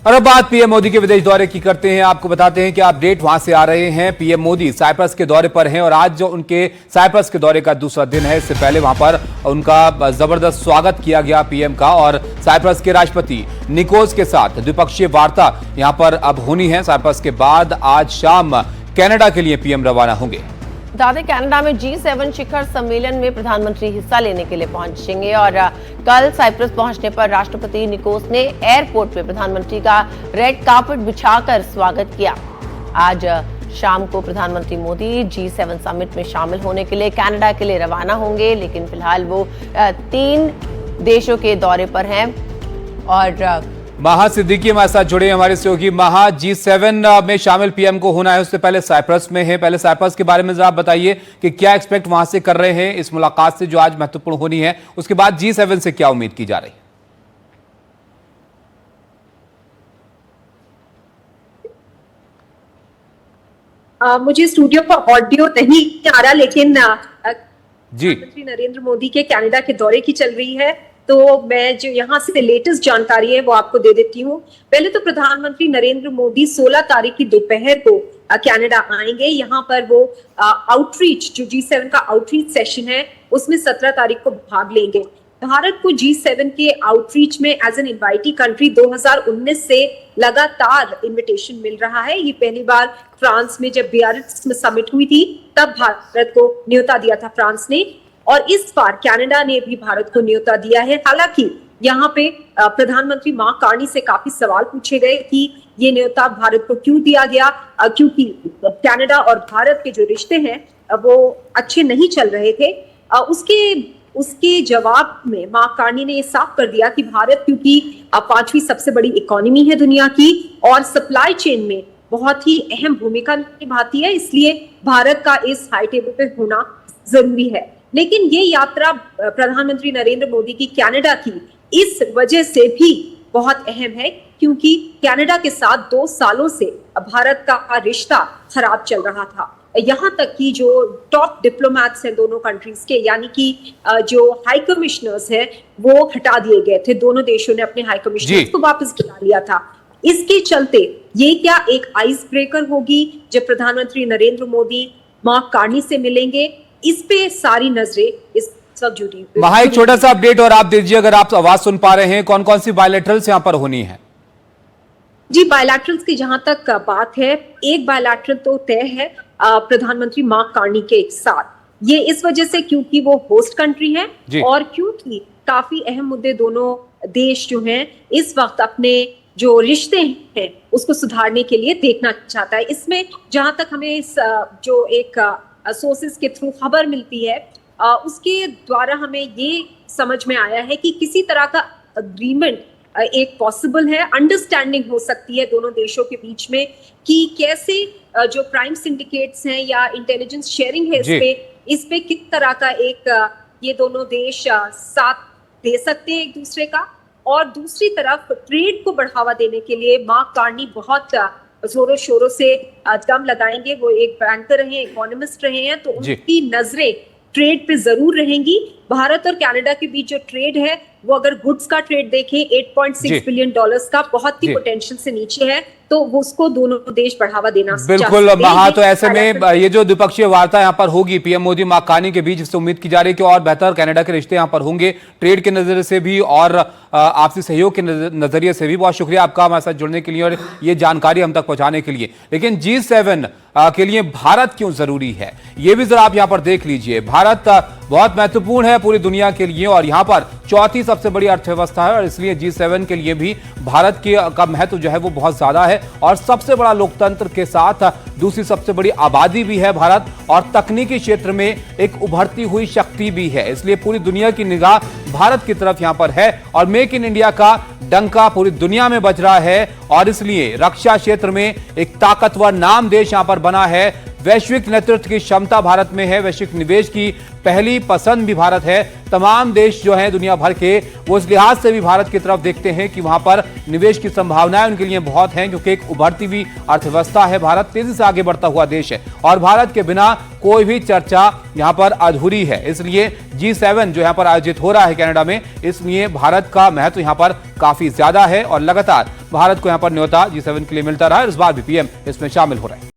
और अब बात पीएम मोदी के विदेश दौरे की करते हैं। आपको बताते हैं कि अपडेट वहां से आ रहे हैं। पीएम मोदी साइप्रस के दौरे पर हैं और आज जो उनके साइप्रस के दौरे का दूसरा दिन है, इससे पहले वहां पर उनका जबरदस्त स्वागत किया गया पीएम का। और साइप्रस के राष्ट्रपति निकोस के साथ द्विपक्षीय वार्ता यहां पर अब होनी है। साइप्रस के बाद आज शाम कनाडा के लिए पीएम रवाना होंगे। दादे कनाडा में G7 शिखर सम्मेलन में प्रधानमंत्री हिस्सा लेने के लिए पहुंचेंगे और कल साइप्रस पहुंचने पर राष्ट्रपति निकोस ने एयरपोर्ट पे प्रधानमंत्री का रेड कार्पेट बिछाकर स्वागत किया। आज शाम को प्रधानमंत्री मोदी G7 समिट में शामिल होने के लिए कनाडा के लिए रवाना होंगे, लेकिन फिलहाल वो 3 देशों के दौरे पर हैं। और महा सिद्दीकी हमारे साथ जुड़े हमारे सहयोगी। महा, G7 में शामिल पीएम को होना है, उससे पहले साइप्रस में है। पहले साइप्रस के बारे में जरा बताइए कि क्या एक्सपेक्ट वहां से कर रहे हैं इस मुलाकात से जो आज महत्वपूर्ण होनी है। उसके बाद G7 से क्या उम्मीद की जा रही है? मुझे स्टूडियो पर ऑडियो नहीं आ रहा, लेकिन जी प्रधानमंत्री नरेंद्र मोदी के कनाडा के दौरे की चल रही है, तो मैं जो यहाँ से लेटेस्ट जानकारी है वो आपको दे देती हूँ। पहले तो प्रधानमंत्री नरेंद्र मोदी 16 तारीख की दोपहर को कनाडा आएंगे। यहाँ पर वो आउटरीच, जो G7 का आउटरीच सेशन है, उसमें 17 तारीख को भाग लेंगे। भारत को G7 के आउटरीच में एज एन इनवाइटी कंट्री 2019 से लगातार इनविटेशन मिल रहा है। ये पहली बार फ्रांस में जब बियारिट्ज में समिट हुई थी तब भारत को न्योता दिया था फ्रांस ने, और इस बार कनाडा ने भी भारत को न्योता दिया है। हालांकि यहाँ पे प्रधानमंत्री मार्क कार्नी से काफी सवाल पूछे गए कि ये न्योता भारत को क्यों दिया गया, क्योंकि कनाडा और भारत के जो रिश्ते हैं वो अच्छे नहीं चल रहे थे। उसके जवाब में मार्क कार्नी ने ये साफ कर दिया कि भारत क्योंकि 5वीं सबसे बड़ी इकोनॉमी है दुनिया की और सप्लाई चेन में बहुत ही अहम भूमिका निभाती है, इसलिए भारत का इस हाई टेबल पे होना जरूरी है। लेकिन ये यात्रा प्रधानमंत्री नरेंद्र मोदी की कनाडा की इस वजह से भी बहुत अहम है, क्योंकि कनाडा के साथ 2 सालों से भारत का रिश्ता खराब चल रहा था। यहाँ तक कि जो टॉप डिप्लोमैट्स हैं दोनों कंट्रीज के, यानी कि जो हाई कमिश्नर्स हैं, वो हटा दिए गए थे। दोनों देशों ने अपने हाई कमिश्नर्स को वापस बुला लिया था। इसके चलते ये क्या एक आइस ब्रेकर होगी जब प्रधानमंत्री नरेंद्र मोदी मार्क कार्नी से मिलेंगे? इस पे सारी नजरें इस वक्त जुड़ी। महा, एक छोटा सा अपडेट और आप दीजिए अगर आप आवाज सुन पा रहे हैं। कौन कौन सी बायलैटरल्स यहां पर होनी है? जी, बायलैटरल्स की जहां तक बात है, एक बायलैटरल तो तय है प्रधानमंत्री मार्क कार्नी के साथ। ये इस वजह से क्योंकि वो होस्ट कंट्री है और क्योंकि काफी अहम मुद्दे दोनों देश जो हैं इस वक्त अपने जो रिश्ते हैं उसको सुधारने के लिए देखना चाहता है। इसमें जहां तक हमें जो एक सोर्सेस के थ्रू खबर मिलती है, उसके द्वारा हमें ये समझ में आया है कि किसी तरह का अग्रीमेंट एक पॉसिबल है, अंडरस्टैंडिंग हो सकती है दोनों देशों के बीच में कि कैसे जो क्राइम सिंडिकेट्स हैं या इंटेलिजेंस शेयरिंग है इस पे किस तरह का एक ये दोनों देश साथ दे सकते हैं एक दूसरे का। और दूसरी तरफ ट्रेड को बढ़ावा देने के लिए मार्क कार्नी बहुत जोरों शोरों से दम लगाएंगे। वो एक बैंकर रहे हैं, इकोनॉमिस्ट रहे हैं, तो उनकी नजरें ट्रेड पे जरूर रहेंगी। भारत और कनाडा के बीच जो ट्रेड है वो अगर गुड्स का ट्रेड देखें 8.6 बिलियन डॉलर्स का बहुत ही पोटेंशियल से नीचे है, तो वो उसको दोनों देश बढ़ावा देना बिल्कुल। महा, तो ऐसे में ये जो द्विपक्षीय वार्ता यहाँ पर होगी पीएम मोदी मार्क कार्नी के बीच, इससे उम्मीद की जा रही है कि और बेहतर कनाडा के रिश्ते यहाँ पर होंगे, ट्रेड के नजरिए से भी और आपसी सहयोग के नजरिए से भी। बहुत शुक्रिया आपका हमारे साथ जुड़ने के लिए और ये जानकारी हम तक पहुंचाने के लिए। लेकिन G7 के लिए भारत क्यों जरूरी है, ये भी जरा आप यहाँ पर देख लीजिए। भारत बहुत महत्वपूर्ण है पूरी दुनिया के लिए और यहाँ पर 4थी सबसे बड़ी अर्थव्यवस्था है और इसलिए G7 के लिए भी भारत का महत्व जो है वो बहुत ज्यादा है। और सबसे बड़ा लोकतंत्र के साथ दूसरी सबसे बड़ी आबादी भी है भारत और तकनीकी क्षेत्र में एक उभरती हुई शक्ति भी है, इसलिए पूरी दुनिया की निगाह भारत की तरफ यहां पर है और मेक इन इंडिया का डंका पूरी दुनिया में बज रहा है और इसलिए रक्षा क्षेत्र में एक ताकतवर नाम देश यहां पर बना है वैश्विक नेतृत्व की क्षमता भारत में है, वैश्विक निवेश की पहली पसंद भी भारत है। तमाम देश जो हैं दुनिया भर के, वो इस लिहाज से भी भारत की तरफ देखते हैं कि वहां पर निवेश की संभावनाएं उनके लिए बहुत हैं, क्योंकि एक उभरती हुई अर्थव्यवस्था है, भारत तेजी से आगे बढ़ता हुआ देश है और भारत के बिना कोई भी चर्चा यहां पर अधूरी है। इसलिए G7 जो यहां पर आयोजित हो रहा है कनाडा में, इसलिए भारत का महत्व यहां पर काफी ज्यादा है और लगातार भारत को यहां पर न्योता G7 के लिए मिलता रहा है। इस बार भी पीएम इसमें शामिल हो रहे हैं।